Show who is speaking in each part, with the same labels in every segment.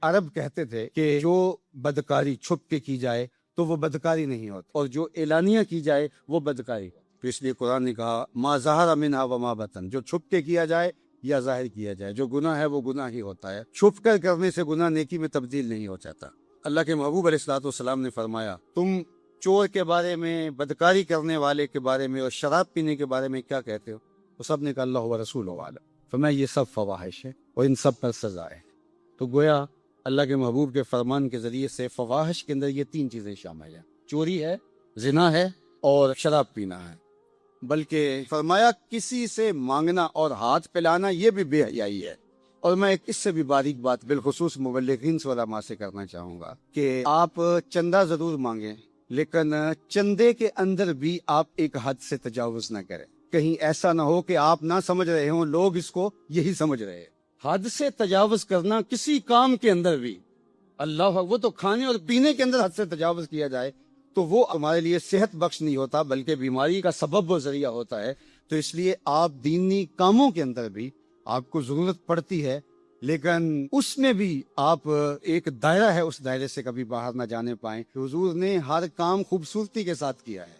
Speaker 1: عرب کہتے تھے کہ جو بدکاری چھپ کے کی جائے تو وہ بدکاری نہیں ہوتی، اور جو اعلانیہ کی جائے وہ بدکاری ہوتی۔ تو اس لیے قرآن نے کہا ما ظہر منہا وما بطن، جو چھپ کے کیا جائے یا ظاہر کیا جائے، جو گناہ ہے وہ گناہ ہی ہوتا ہے۔ چھپ کر کرنے سے گناہ نیکی میں تبدیل نہیں ہو جاتا۔ اللہ کے محبوب علیہ الصلوۃ والسلام نے فرمایا، تم چور کے بارے میں، بدکاری کرنے والے کے بارے میں اور شراب پینے کے بارے میں کیا کہتے ہو؟ تو سب نے کہا اللہ و رسول عالم۔ فرمایا یہ سب فواحش ہے اور ان سب پر سزا ہے۔ تو گویا اللہ کے محبوب کے فرمان کے ذریعے سے فواحش کے اندر یہ تین چیزیں شامل ہیں، چوری ہے، زنا ہے اور شراب پینا ہے۔ بلکہ فرمایا کسی سے مانگنا اور ہاتھ پھیلانا یہ بھی بے حیائی ہے۔ اور میں ایک اس سے بھی باریک بات بالخصوص مبلغین سے علماء سے کرنا چاہوں گا کہ آپ چندہ ضرور مانگیں، لیکن چندے کے اندر بھی آپ ایک حد سے تجاوز نہ کریں۔ کہیں ایسا نہ ہو کہ آپ نہ سمجھ رہے ہوں، لوگ اس کو یہی سمجھ رہے ہیں۔ حد سے تجاوز کرنا کسی کام کے اندر بھی، اللہ، وہ تو کھانے اور پینے کے اندر حد سے تجاوز کیا جائے تو وہ ہمارے لیے صحت بخش نہیں ہوتا بلکہ بیماری کا سبب و ذریعہ ہوتا ہے۔ تو اس لیے آپ دینی کاموں کے اندر بھی آپ کو ضرورت پڑتی ہے، لیکن اس میں بھی آپ ایک دائرہ ہے، اس دائرے سے کبھی باہر نہ جانے پائیں۔ حضور نے ہر کام خوبصورتی کے ساتھ کیا ہے۔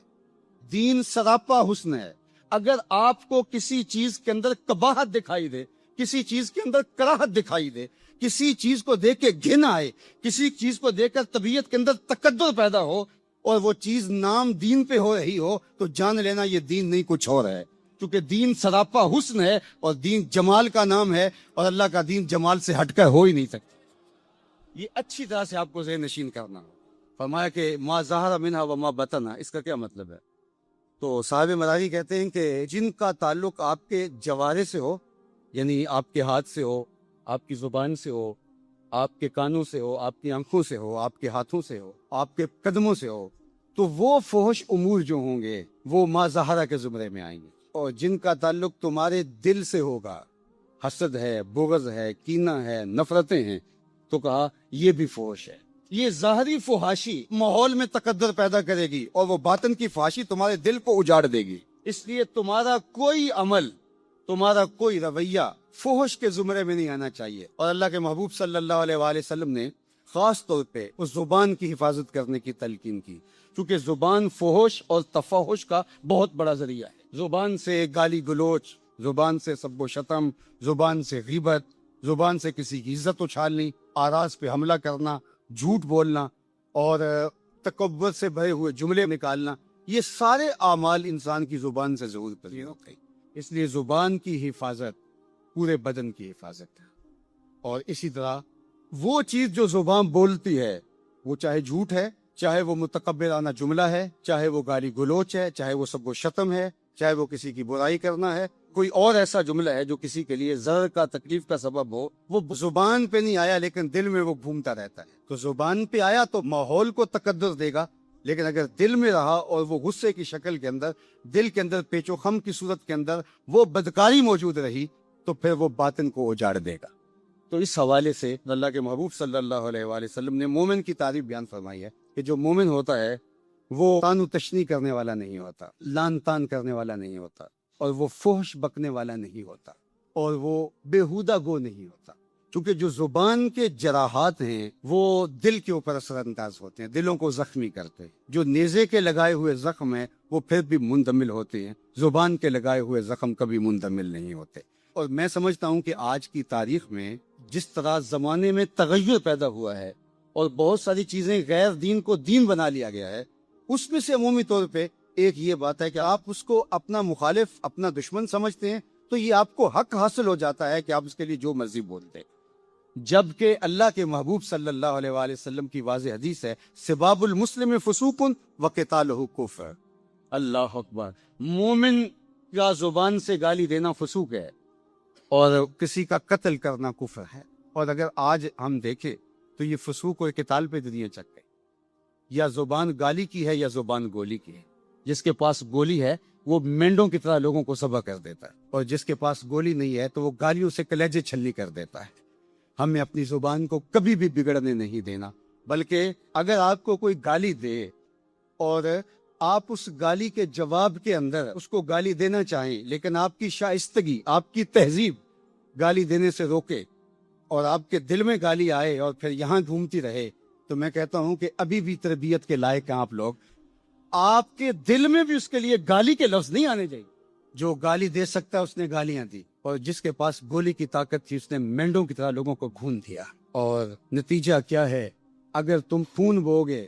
Speaker 1: دین سراپا حسن ہے۔ اگر آپ کو کسی چیز کے اندر قباحت دکھائی دے، کسی چیز کے اندر کراہت دکھائی دے، کسی چیز کو دیکھ کے گھن آئے، کسی چیز کو دیکھ کر طبیعت کے اندر تکدر پیدا ہو اور وہ چیز نام دین پہ ہو رہی ہو، تو جان لینا یہ دین نہیں کچھ اور ہے، کیونکہ دین سراپا حسن ہے اور دین جمال کا نام ہے، اور اللہ کا دین جمال سے ہٹ کر ہو ہی نہیں سکتا۔ یہ اچھی طرح سے آپ کو ذہن نشین کرنا ہو۔ فرمایا کہ ما ظہر منہا وما بطن، اس کا کیا مطلب ہے؟ تو صاحب مداری کہتے ہیں کہ جن کا تعلق آپ کے جوارے سے ہو، یعنی آپ کے ہاتھ سے ہو، آپ کی زبان سے ہو، آپ کے کانوں سے ہو، آپ کی آنکھوں سے ہو، آپ کے ہاتھوں سے ہو، آپ کے قدموں سے ہو، تو وہ فحش امور جو ہوں گے وہ ما ظہرہ کے زمرے میں آئیں گے۔ اور جن کا تعلق تمہارے دل سے ہوگا، حسد ہے، بغض ہے، کینہ ہے، نفرتیں ہیں، تو کہا یہ بھی فحش ہے۔ یہ ظاہری فحاشی ماحول میں تقدر پیدا کرے گی اور وہ باطن کی فحاشی تمہارے دل کو اجاڑ دے گی۔ اس لیے تمہارا کوئی عمل، تمہارا کوئی رویہ فحش کے زمرے میں نہیں آنا چاہیے۔ اور اللہ کے محبوب صلی اللہ علیہ وآلہ وسلم نے خاص طور پہ اس زبان کی حفاظت کرنے کی تلقین کی، کیونکہ زبان فحش اور تفحش کا بہت بڑا ذریعہ ہے۔ زبان سے گالی گلوچ، زبان سے سب و شتم، زبان سے غیبت، زبان سے کسی کی عزت اچھالنی، آراز پہ حملہ کرنا، جھوٹ بولنا اور تکبر سے بھرے ہوئے جملے نکالنا، یہ سارے اعمال انسان کی زبان سے ضرور پذیر ہوتے ہیں۔ اس لیے زبان کی حفاظت پورے بدن کی حفاظت ہے۔ اور اسی طرح وہ چیز جو زبان بولتی ہے، وہ چاہے جھوٹ ہے، چاہے وہ متکبرانہ جملہ ہے، چاہے وہ گالی گلوچ ہے، چاہے وہ سب و شتم ہے، چاہے وہ کسی کی برائی کرنا ہے، کوئی اور ایسا جملہ ہے جو کسی کے لیے ضرر کا، تکلیف کا سبب ہو، وہ زبان پہ نہیں آیا لیکن دل میں وہ گھومتا رہتا ہے۔ تو زبان پہ آیا تو ماحول کو تقدر دے گا، لیکن اگر دل میں رہا اور وہ غصے کی شکل کے اندر، دل کے اندر پیچ و خم کی صورت کے اندر وہ بدکاری موجود رہی، تو پھر وہ باطن کو اجاڑ دے گا۔ تو اس حوالے سے اللہ کے محبوب صلی اللہ علیہ وآلہ وسلم نے مومن کی تعریف بیان فرمائی ہے کہ جو مومن ہوتا ہے وہ تان و تشنی کرنے والا نہیں ہوتا، لان تان کرنے والا نہیں ہوتا، اور وہ فحش بکنے والا نہیں ہوتا، اور وہ بیہودہ گو نہیں ہوتا، کیونکہ جو زبان کے جراحات ہیں وہ دل کے اوپر اثر انداز ہوتے ہیں، دلوں کو زخمی کرتے ہیں۔ جو نیزے کے لگائے ہوئے زخم ہیں وہ پھر بھی مندمل ہوتے ہیں، زبان کے لگائے ہوئے زخم کبھی مندمل نہیں ہوتے۔ اور میں سمجھتا ہوں کہ آج کی تاریخ میں جس طرح زمانے میں تغیر پیدا ہوا ہے اور بہت ساری چیزیں غیر دین کو دین بنا لیا گیا ہے، اس میں سے عمومی طور پہ ایک یہ بات ہے کہ آپ اس کو اپنا مخالف، اپنا دشمن سمجھتے ہیں، تو یہ آپ کو حق حاصل ہو جاتا ہے کہ آپ اس کے لیے جو مرضی بولتے ہیں۔ جبکہ اللہ کے محبوب صلی اللہ علیہ وآلہ وسلم کی واضح حدیث ہے، سباب المسلم فسوق وقتالہ کفر۔ اللہ اکبر۔ مومن کا زبان سے گالی دینا فسوق ہے اور کسی کا قتل کرنا کفر ہے۔ اور اگر آج ہم دیکھیں تو یہ فسوق اور قتال پہ دنیا چک گئی، یا زبان گالی کی ہے یا زبان گولی کی ہے۔ جس کے پاس گولی ہے وہ مینڈوں کی طرح لوگوں کو ذبح کر دیتا ہے، اور جس کے پاس گولی نہیں ہے تو وہ گالیوں سے کلیجے چھلنی کر دیتا ہے۔ ہمیں اپنی زبان کو کبھی بھی بگڑنے نہیں دینا، بلکہ اگر آپ کو کوئی گالی دے اور آپ اس گالی کے جواب کے اندر اس کو گالی دینا چاہیں، لیکن آپ کی شائستگی، آپ کی تہذیب گالی دینے سے روکے، اور آپ کے دل میں گالی آئے اور پھر یہاں گھومتی رہے، تو میں کہتا ہوں کہ ابھی بھی تربیت کے لائق ہیں آپ لوگ. آپ کے دل میں بھی اس کے لیے گالی کے لفظ نہیں آنے چاہیے. جو گالی دے سکتا ہے اس نے گالیاں دی، اور جس کے پاس گولی کی طاقت تھی اس نے مینڈوں کی طرح لوگوں کو خون دیا. اور نتیجہ کیا ہے؟ اگر تم خون بوگے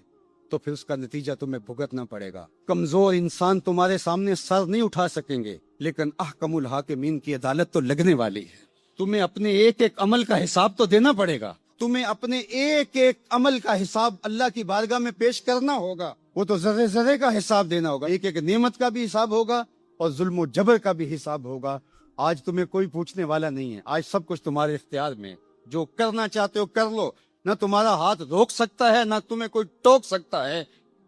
Speaker 1: تو پھر اس کا نتیجہ تمہیں بھگتنا پڑے گا. کمزور انسان تمہارے سامنے سر نہیں اٹھا سکیں گے، لیکن احکم الحاکمین کی عدالت تو لگنے والی ہے. تمہیں اپنے ایک ایک عمل کا حساب تو دینا پڑے گا. تمہیں اپنے ایک ایک عمل کا حساب اللہ کی بارگاہ میں پیش کرنا ہوگا. وہ تو ذرے ذرے کا حساب دینا ہوگا. ایک ایک نعمت کا بھی حساب ہوگا اور ظلم و جبر کا بھی حساب ہوگا. آج تمہیں کوئی پوچھنے والا نہیں ہے. آج سب کچھ تمہارے اختیار میں ہے. جو کرنا چاہتے ہو کر لو. نہ تمہارا ہاتھ روک سکتا ہے، نہ تمہیں کوئی ٹوک سکتا ہے.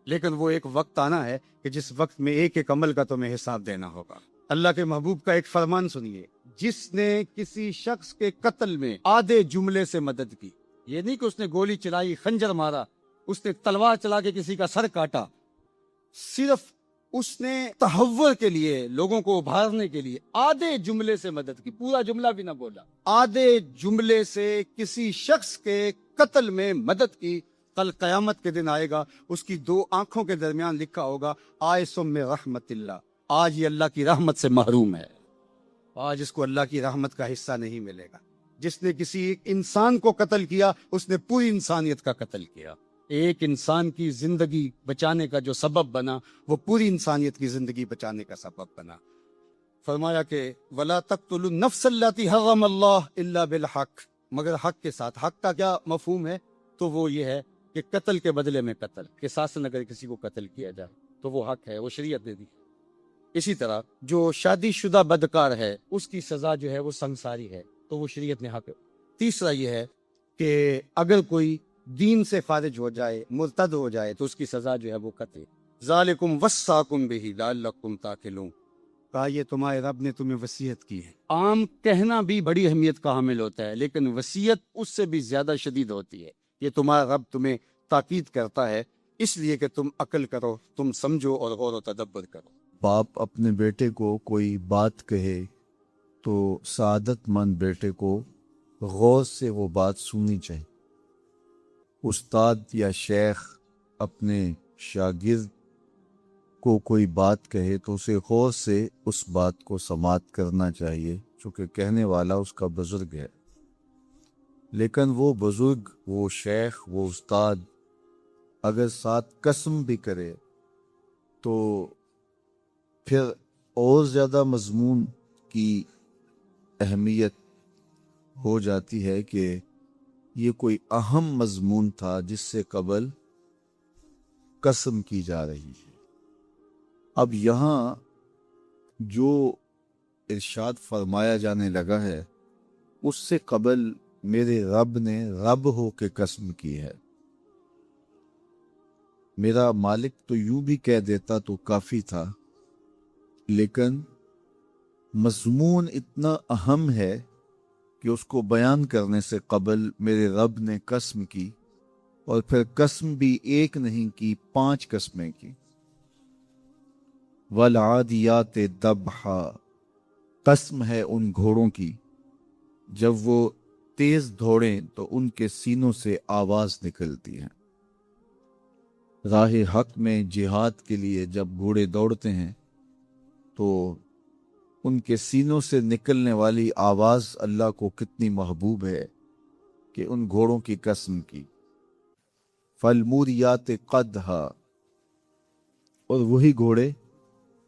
Speaker 1: لیکن وہ ایک وقت آنا ہے کہ جس وقت میں ایک ایک عمل کا تمہیں حساب دینا ہوگا. اللہ کے محبوب کا ایک فرمان سنیے: جس نے کسی شخص کے قتل میں آدھے جملے سے مدد کی، یہ نہیں کہ اس نے گولی چلائی، خنجر مارا، اس نے تلوار چلا کے کسی کا سر کاٹا، صرف اس نے تحور کے لیے، لوگوں کو ابھارنے کے لیے آدھے جملے سے مدد کی، پورا جملہ بھی نہ بولا، آدھے جملے سے کسی شخص کے قتل میں مدد کی، کل قیامت کے دن آئے گا، اس کی دو آنکھوں کے درمیان لکھا ہوگا آئسم میں رحمت اللہ. آج یہ اللہ کی رحمت سے محروم ہے. آج اس کو اللہ کی رحمت کا حصہ نہیں ملے گا. جس نے کسی ایک انسان کو قتل کیا، اس نے پوری انسانیت کا قتل کیا. ایک انسان کی زندگی بچانے کا جو سبب بنا، وہ پوری انسانیت کی زندگی بچانے کا سبب بنا. فرمایا کہ وَلَا تَقْتُلُوا النَّفْسَ الَّتِي حَرَّمَ اللَّهُ إِلَّا بِالْحَقِّ، مگر حق کے ساتھ. حق کا کیا مفہوم ہے؟ تو وہ یہ ہے کہ قتل کے بدلے میں قتل، قصاصاً اگر کسی کو قتل کیا جائے تو وہ حق ہے، وہ شریعت نے دی. اسی طرح جو شادی شدہ بدکار ہے اس کی سزا جو ہے وہ سنساری ہے، تو وہ شریعت نے حق. تیسرا یہ ہے کہ اگر کوئی دین سے خارج ہو جائے، مرتد ہو جائے، تو اس کی سزا جو ہے وہ قتل. ذالکم وصاکم بہ لعلکم تعقلون، کہا یہ تمہارے رب نے تمہیں وصیت کی ہے. عام کہنا بھی بڑی اہمیت کا حامل ہوتا ہے، لیکن وصیت اس سے بھی زیادہ شدید ہوتی ہے. یہ تمہارا رب تمہیں تاکید کرتا ہے اس لیے کہ تم عقل کرو، تم سمجھو اور غور و تدبر کرو.
Speaker 2: باپ اپنے بیٹے کو کوئی بات کہے تو سعادت مند بیٹے کو غور سے وہ بات سننی چاہیے. استاد یا شیخ اپنے شاگرد کو کوئی بات کہے تو اسے غور سے اس بات کو سماعت کرنا چاہیے، چونکہ کہنے والا اس کا بزرگ ہے. لیکن وہ بزرگ، وہ شیخ، وہ استاد اگر ساتھ قسم بھی کرے تو پھر اور زیادہ مضمون کی اہمیت ہو جاتی ہے کہ یہ کوئی اہم مضمون تھا جس سے قبل قسم کی جا رہی ہے. اب یہاں جو ارشاد فرمایا جانے لگا ہے اس سے قبل میرے رب نے رب ہو کے قسم کی ہے. میرا مالک تو یوں بھی کہہ دیتا تو کافی تھا، لیکن مضمون اتنا اہم ہے کہ اس کو بیان کرنے سے قبل میرے رب نے قسم کی، اور پھر قسم بھی ایک نہیں کی، 5 قسمیں کی. والعادیات ضبحا، قسم ہے ان گھوڑوں کی جب وہ تیز دوڑیں تو ان کے سینوں سے آواز نکلتی ہے. راہ حق میں جہاد کے لیے جب گھوڑے دوڑتے ہیں تو ان کے سینوں سے نکلنے والی آواز اللہ کو کتنی محبوب ہے کہ ان گھوڑوں کی قسم کی. فالموریات قدحا، اور وہی گھوڑے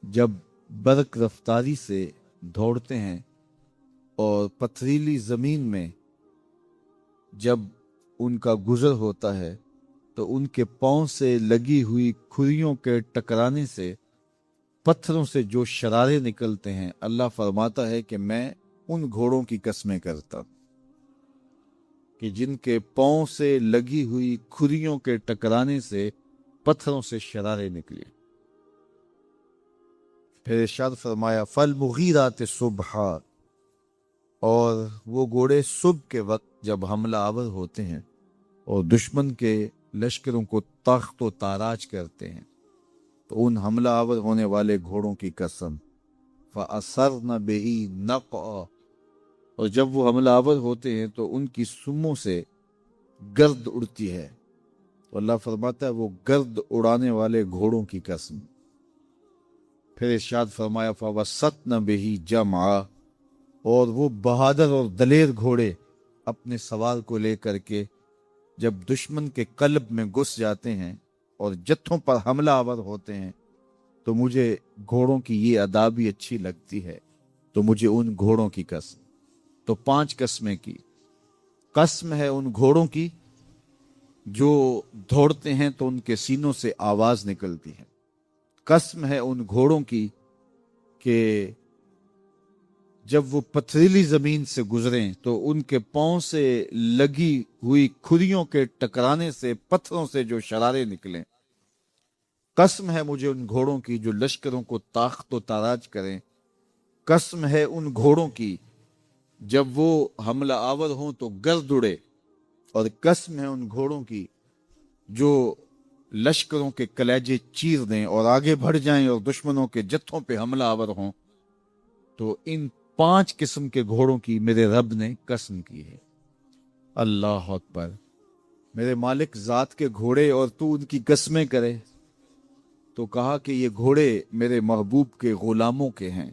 Speaker 2: جب برق رفتاری سے دوڑتے ہیں اور پتھریلی زمین میں جب ان کا گزر ہوتا ہے تو ان کے پاؤں سے لگی ہوئی کھریوں کے ٹکرانے سے پتھروں سے جو شرارے نکلتے ہیں، اللہ فرماتا ہے کہ میں ان گھوڑوں کی قسمیں کرتا ہوں کہ جن کے پاؤں سے لگی ہوئی کھریوں کے ٹکرانے سے پتھروں سے شرارے نکلے. پھر ارشاد فرمایا فالمغیرات صبحا، اور وہ گھوڑے صبح کے وقت جب حملہ آور ہوتے ہیں اور دشمن کے لشکروں کو تخت و تاراج کرتے ہیں تو ان حملہ آور ہونے والے گھوڑوں کی قسم. فَأَثَرْنَ بِهِ نَقْعًا، اور جب وہ حملہ آور ہوتے ہیں تو ان کی سموں سے گرد اڑتی ہے. تو اللہ فرماتا ہے وہ گرد اڑانے والے گھوڑوں کی قسم. پھر ارشاد فرمایا فَوَسَّطْنَ بِهِ جَمْعًا، اور وہ بہادر اور دلیر گھوڑے اپنے سوار کو لے کر کے جب دشمن کے قلب میں گھس جاتے ہیں اور جتھوں پر حملہ آور ہوتے ہیں تو مجھے گھوڑوں کی یہ ادا بھی اچھی لگتی ہے، تو مجھے ان گھوڑوں کی قسم. تو 5 قسمیں کی. قسم ہے ان گھوڑوں کی جو دوڑتے ہیں تو ان کے سینوں سے آواز نکلتی ہے. قسم ہے ان گھوڑوں کی کہ جب وہ پتھریلی زمین سے گزریں تو ان کے پاؤں سے لگی ہوئی کھریوں کے ٹکرانے سے پتھروں سے جو شرارے نکلیں. قسم ہے مجھے ان گھوڑوں کی جو لشکروں کو تاخت و تاراج کریں. قسم ہے ان گھوڑوں کی جب وہ حملہ آور ہوں تو گرد اڑے. اور قسم ہے ان گھوڑوں کی جو لشکروں کے کلیجے چیر دیں اور آگے بڑھ جائیں اور دشمنوں کے جتھوں پہ حملہ آور ہوں. تو ان 5 قسم کے گھوڑوں کی میرے رب نے قسم کی ہے. اللہ اکبر. میرے مالک ذات کے گھوڑے اور تو ان کی قسمیں کرے. تو کہا کہ یہ گھوڑے میرے محبوب کے غلاموں کے ہیں.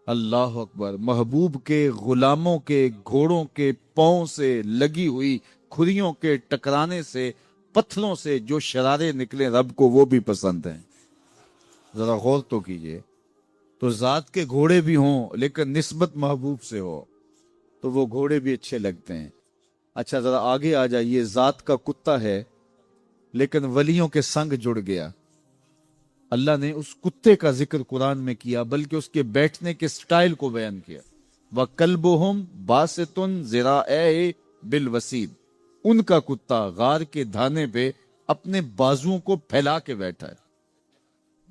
Speaker 2: اللہ اکبر. محبوب کے غلاموں کے گھوڑوں کے پاؤں سے لگی ہوئی کھریوں کے ٹکرانے سے پتھروں سے جو شرارے نکلے رب کو وہ بھی پسند ہیں. ذرا غور تو کیجئے. تو ذات کے گھوڑے بھی ہوں لیکن نسبت محبوب سے ہو تو وہ گھوڑے بھی اچھے لگتے ہیں. اچھا ذرا آگے آ جائیے. ذات کا کتا ہے لیکن ولیوں کے سنگ جڑ گیا. اللہ نے اس کتے کا ذکر قرآن میں کیا بلکہ اس کے بیٹھنے کے سٹائل کو بیان کیا. وَكَلْبُهُمْ بَاسِطٌ ذِرَاعَيْهِ بِالْوَسِيدِ. ان کا کتا غار کے دھانے پہ اپنے بازوؤں کو پھیلا کے بیٹھا ہے.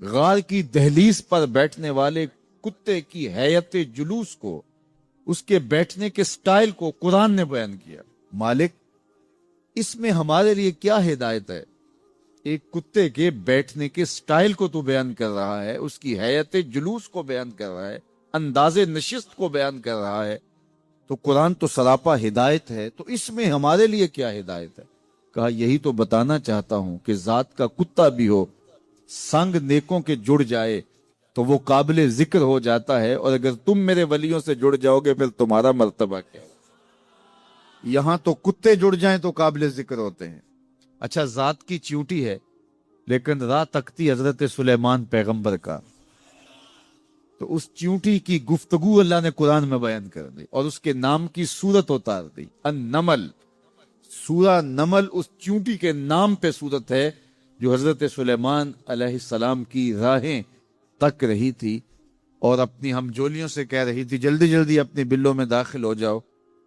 Speaker 2: غار کی دہلیز پر بیٹھنے والے کتے کی حیت جلوس کو، اس کے بیٹھنے کے سٹائل کو قرآن نے بیان کیا. مالک اس میں ہمارے لیے کیا ہدایت ہے؟ ایک کتے کے بیٹھنے کے سٹائل کو تو بیان کر رہا ہے، اس کی حیت جلوس کو بیان کر رہا ہے، انداز نشست کو بیان کر رہا ہے. تو قرآن تو سراپا ہدایت ہے، تو اس میں ہمارے لیے کیا ہدایت ہے؟ کہا یہی تو بتانا چاہتا ہوں کہ ذات کا کتا بھی ہو، سنگ نیکوں کے جڑ جائے تو وہ قابل ذکر ہو جاتا ہے. اور اگر تم میرے ولیوں سے جڑ جاؤ گے پھر تمہارا مرتبہ کیا؟ یہاں تو کتے جڑ جائیں تو قابل ذکر ہوتے ہیں. اچھا ذات کی چیونٹی ہے لیکن راہ تکتی حضرت سلیمان پیغمبر کا. تو اس چیونٹی کی گفتگو اللہ نے قرآن میں بیان کر دی اور اس کے نام کی صورت اتار دی. النمل. سورہ نمل اس چیونٹی کے نام پہ صورت ہے جو حضرت سلیمان علیہ السلام کی راہیں تک رہی تھی اور اپنی ہمجولیوں سے کہہ رہی تھی جلدی جلدی اپنی بلوں میں داخل ہو جاؤ،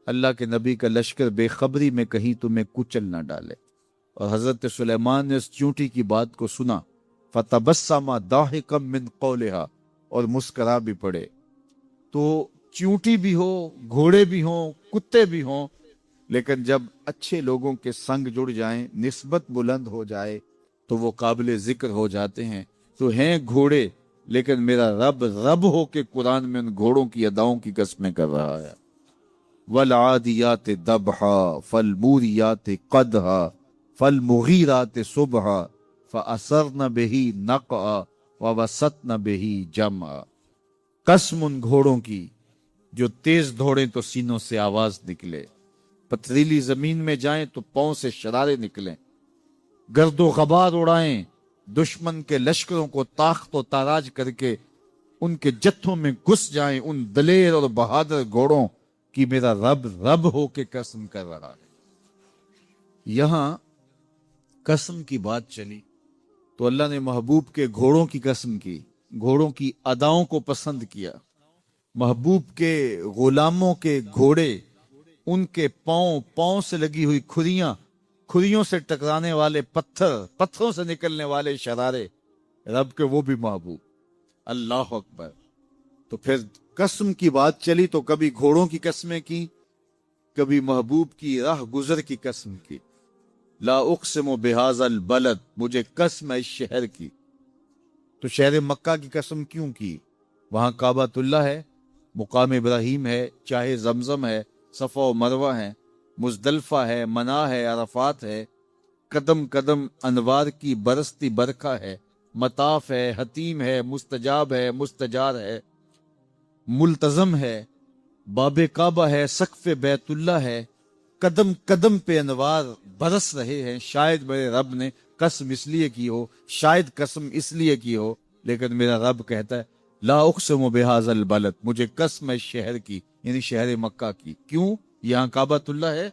Speaker 2: اللہ کے نبی کا لشکر بے خبری میں کہیں تمہیں کچل نہ ڈالے. اور حضرت سلیمان نے اس چیونٹی کی بات کو سنا. فَتَبَسَّمَ ضَاحِكًا مِّن قَوْلِهَا. اور مسکرا بھی پڑے. تو چیونٹی بھی ہو، گھوڑے بھی ہوں، کتے بھی ہوں، لیکن جب اچھے لوگوں کے سنگ جڑ جائیں، نسبت بلند ہو جائے تو وہ قابل ذکر ہو جاتے ہیں. تو ہیں گھوڑے لیکن میرا رب رب ہو کے قرآن میں ان گھوڑوں کی اداؤں کی قسمیں کر رہا ہے. وَالْعَادِيَاتِ ضَبْحًا فَالْمُورِيَاتِ قَدْحًا فَالْمُغِيرَاتِ صُبْحًا فَأَثَرْنَ بِهِ نَقْعًا وَوَسَطْنَ بِهِ جَمْعًا. قسم ان گھوڑوں کی جو تیز دوڑیں تو سینوں سے آواز نکلے، پتھریلی زمین میں جائیں تو پاؤں سے شرارے نکلیں، گرد و غبار اڑائیں، دشمن کے لشکروں کو تاخت و تاراج کر کے ان کے جتھوں میں گھس جائیں. ان دلیر اور بہادر گھوڑوں کی میرا رب رب ہو کے قسم کر رہا ہے. یہاں قسم کی بات چلی تو اللہ نے محبوب کے گھوڑوں کی قسم کی، گھوڑوں کی اداؤں کو پسند کیا. محبوب کے غلاموں کے گھوڑے، ان کے پاؤں سے لگی ہوئی کھریوں سے ٹکرانے والے پتھروں سے نکلنے والے شرارے، رب کے وہ بھی محبوب. اللہ اکبر. تو پھر قسم کی بات چلی تو کبھی گھوڑوں کی قسمیں کی، کبھی محبوب کی راہ گزر کی قسم کی. لا اقسم بہذا البلد. مجھے قسم ہے اس شہر کی. تو شہر مکہ کی قسم کیوں کی؟ وہاں کعبۃ اللہ ہے مقام ابراہیم ہے، چاہے زمزم ہے، صفا و مروہ ہے، مزدلفہ ہے، منا ہے، عرفات ہے، قدم قدم انوار کی برستی برکھا ہے، مطاف ہے، حتیم ہے، مستجاب ہے، مستجار ہے، ملتزم ہے، باب کعبہ ہے، سقف بیت اللہ ہے، قدم قدم پہ انوار برس رہے ہیں۔ شاید میرے رب نے قسم اس لیے کی ہو، شاید قسم اس لیے کی ہو، لیکن میرا رب کہتا ہے لا اقسم بہذا البلد، مجھے قسم ہے شہر کی، یعنی شہر مکہ کی۔ کیوں؟ یہاں کعبۃ اللہ ہے،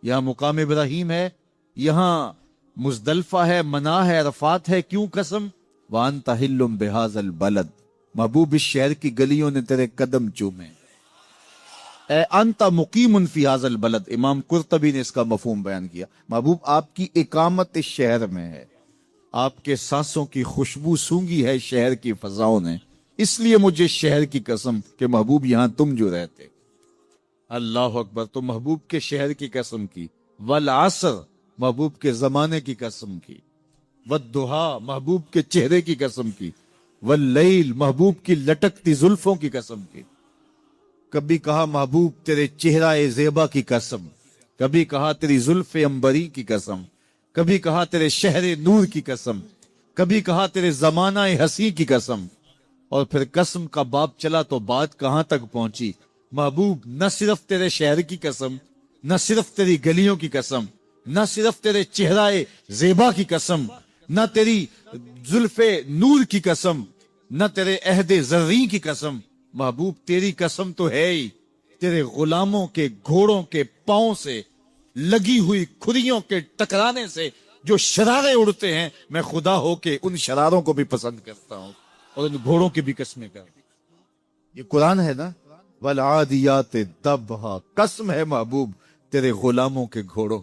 Speaker 2: یہاں مقام ابراہیم ہے، یہاں مزدلفہ ہے، منا ہے، عرفات ہے۔ کیوں قسم؟ وانت حل بہذا البلد، محبوب اس شہر کی گلیوں نے تیرے قدم چومے۔ اے انت مقیم فی ھذا البلد، امام قرطبی نے اس کا مفہوم بیان کیا، محبوب آپ کی اقامت اس شہر میں ہے، آپ کے سانسوں کی خوشبو سونگی ہے شہر کی فضاؤں نے، اس لیے مجھے شہر کی قسم کہ محبوب یہاں تم جو رہتے۔ اللہ اکبر، تو محبوب کے شہر کی قسم کی، والعصر محبوب کے زمانے کی قسم کی، والضحا محبوب کے چہرے کی قسم کی، واللیل محبوب کی لٹکتی زلفوں کی قسم کی۔ کبھی کہا محبوب تیرے چہرہ زیبا کی قسم، کبھی کہا تیری زلف عنبری کی قسم، کبھی کہا تیرے شہر نور کی قسم، کبھی کہا تیرے زمانہ ہنسی کی قسم، اور پھر قسم کا باب چلا تو بات کہاں تک پہنچی۔ محبوب نہ صرف تیرے شہر کی قسم، نہ صرف تیری گلیوں کی قسم، نہ صرف تیرے چہرہ زیبا کی قسم، نہ تیری زلف نور کی قسم، نہ تیرے عہد زریں کی قسم، محبوب تیری قسم تو ہے ہی تیرے غلاموں کے گھوڑوں کے پاؤں سے لگی ہوئی کھریوں کے ٹکرانے سے جو شرارے اڑتے ہیں، میں خدا ہو کے ان شراروں کو بھی پسند کرتا ہوں اور ان گھوڑوں کی بھی قسمیں کرتا ہوں۔ یہ قرآن ہے نا، والعادیات ضبحا، قسم ہے محبوب تیرے غلاموں کے گھوڑوں،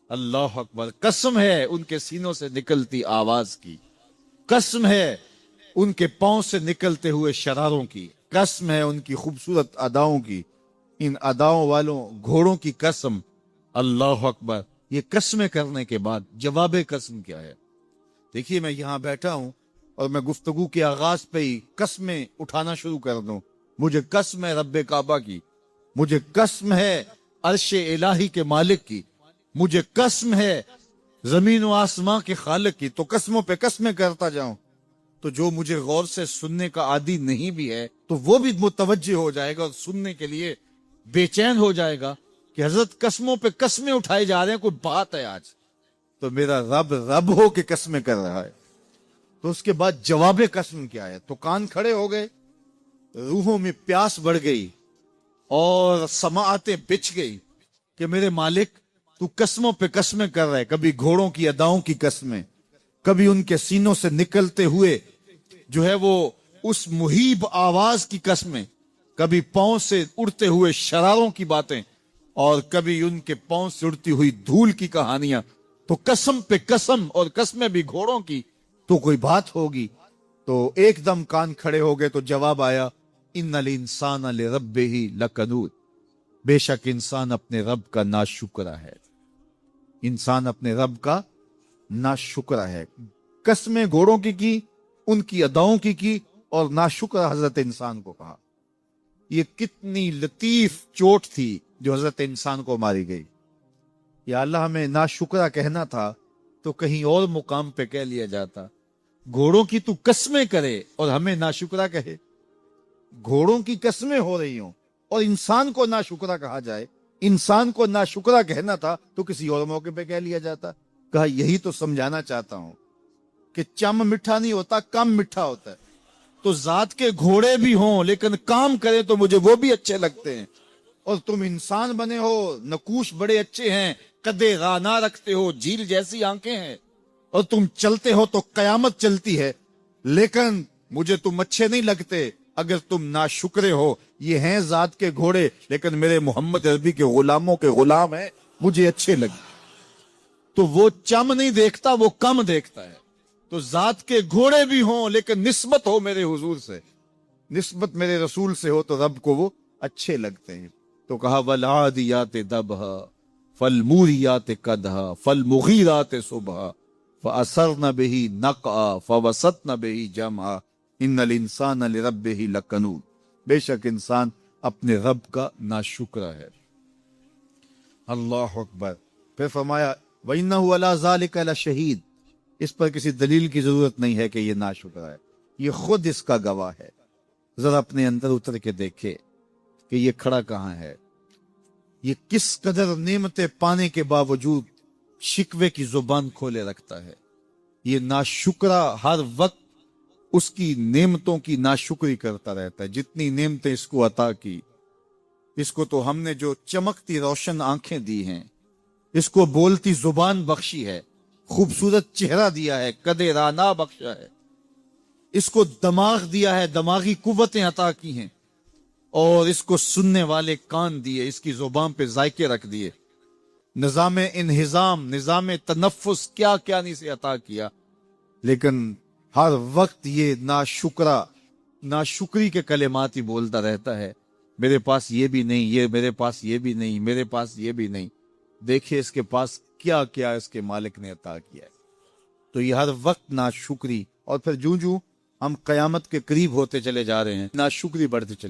Speaker 2: اللہ اکبر، قسم ہے ان کے سینوں سے نکلتی آواز کی، قسم ہے ان کے پاؤں سے نکلتے ہوئے شراروں کی، قسم ہے ان کی خوبصورت اداؤں کی، ان اداؤں والوں گھوڑوں کی قسم، اللہ اکبر۔ یہ قسمیں کرنے کے بعد جواب قسم کیا ہے؟ دیکھیے میں یہاں بیٹھا ہوں اور میں گفتگو کے آغاز پہ ہی قسمیں اٹھانا شروع کر دوں، مجھے قسم ہے رب کعبہ کی، مجھے قسم ہے عرش الہی کے مالک کی، مجھے قسم ہے زمین و آسمان کے خالق کی، تو قسموں پہ قسمیں کرتا جاؤں تو جو مجھے غور سے سننے کا عادی نہیں بھی ہے تو وہ بھی متوجہ ہو جائے گا اور سننے کے لیے بے چین ہو جائے گا کہ حضرت قسموں پہ قسمیں اٹھائے جا رہے ہیں، کوئی بات ہے آج تو میرا رب رب ہو کے قسمیں کر رہا ہے۔ تو اس کے بعد جواب قسم کیا ہے؟ تو کان کھڑے ہو گئے، روحوں میں پیاس بڑھ گئی اور سماعتیں بچھ گئی کہ میرے مالک تو قسموں پہ قسمیں کر رہے، کبھی گھوڑوں کی اداؤں کی قسمیں، کبھی ان کے سینوں سے نکلتے ہوئے جو ہے وہ اس مہیب آواز کی قسمیں، کبھی پاؤں سے اڑتے ہوئے شراروں کی باتیں، اور کبھی ان کے پاؤں سے اڑتی ہوئی دھول کی کہانیاں۔ تو قسم پہ قسم، اور قسمیں بھی گھوڑوں کی، تو کوئی بات ہوگی۔ تو ایک دم کان کھڑے ہو گئے تو جواب آیا ان الانسان لربہ لکنود، بے شک انسان اپنے رب کا ناشکرا ہے، انسان اپنے رب کا ناشکرا ہے۔ قسمیں گھوڑوں کی ان کی اداؤں کی اور ناشکرا حضرت انسان کو کہا۔ یہ کتنی لطیف چوٹ تھی جو حضرت انسان کو ماری گئی۔ یا اللہ ہمیں ناشکرا کہنا تھا تو کہیں اور مقام پہ کہہ لیا جاتا، گھوڑوں کی تو قسمیں کرے اور ہمیں ناشکرا کہے، گھوڑوں کی قسمیں ہو رہی ہوں اور انسان کو ناشکرا کہا جائے، انسان کو ناشکرا کہنا تھا تو کسی اور موقع پہ کہہ لیا جاتا۔ کہا یہی تو سمجھانا چاہتا ہوں کہ چم میٹھا نہیں ہوتا، کم میٹھا ہوتا ہے۔ تو ذات کے گھوڑے بھی ہوں لیکن کام کرے تو مجھے وہ بھی اچھے لگتے ہیں، اور تم انسان بنے ہو، نقوش بڑے اچھے ہیں، قدے رانا رکھتے ہو، جھیل جیسی آنکھیں ہیں، اور تم چلتے ہو تو قیامت چلتی ہے، لیکن مجھے تم اچھے نہیں لگتے اگر تم ناشکرے ہو۔ یہ ہیں ذات کے گھوڑے لیکن میرے محمد عربی کے غلاموں کے غلام ہیں، مجھے اچھے لگے۔ تو وہ چم نہیں دیکھتا، وہ کم دیکھتا ہے۔ تو ذات کے گھوڑے بھی ہوں لیکن نسبت ہو میرے حضور سے، نسبت میرے رسول سے ہو تو رب کو وہ اچھے لگتے ہیں۔ تو کہا والعادیات ضبحا فالموریات قدحا فالمغیرات صبحا فاثرن به نقعا فوسطن به جمعا ان الانسان لربه لکنود۔ بے شک انسان اپنے رب کا ناشکرا ہے۔ اللہ اکبر۔ پھر فرمایا وَإِنَّهُ عَلَىٰ ذَلِكَ لَشَهِيدٌ، اس پر کسی دلیل کی ضرورت نہیں ہے کہ یہ ناشکرا ہے، یہ خود اس کا گواہ ہے۔ ذرا اپنے اندر اتر کے دیکھے کہ یہ کھڑا کہاں ہے، یہ کس قدر نعمتیں پانے کے باوجود شکوے کی زبان کھولے رکھتا ہے۔ یہ ناشکرا ہر وقت اس کی نعمتوں کی ناشکری کرتا رہتا ہے۔ جتنی نعمتیں اس کو عطا کی، اس کو تو ہم نے جو چمکتی روشن آنکھیں دی ہیں، اس کو بولتی زبان بخشی ہے، خوبصورت چہرہ دیا ہے، قد رانا بخشا ہے، اس کو دماغ دیا ہے، دماغی قوتیں عطا کی ہیں، اور اس کو سننے والے کان دیے، اس کی زبان پہ ذائقے رکھ دیے، نظام انہضام، نظام تنفس، کیا کیا نہیں سے عطا کیا، لیکن ہر وقت یہ ناشکری کے کلمات ہی بولتا رہتا ہے۔ میرے پاس یہ بھی نہیں، یہ میرے پاس یہ بھی نہیں، میرے پاس یہ بھی نہیں۔ دیکھیں اس کے پاس کیا کیا اس کے مالک نے عطا کیا ہے۔ تو یہ ہر وقت ناشکری، اور پھر جوں جوں ہم قیامت کے قریب ہوتے چلے جا رہے ہیں، ناشکری بڑھتے چلے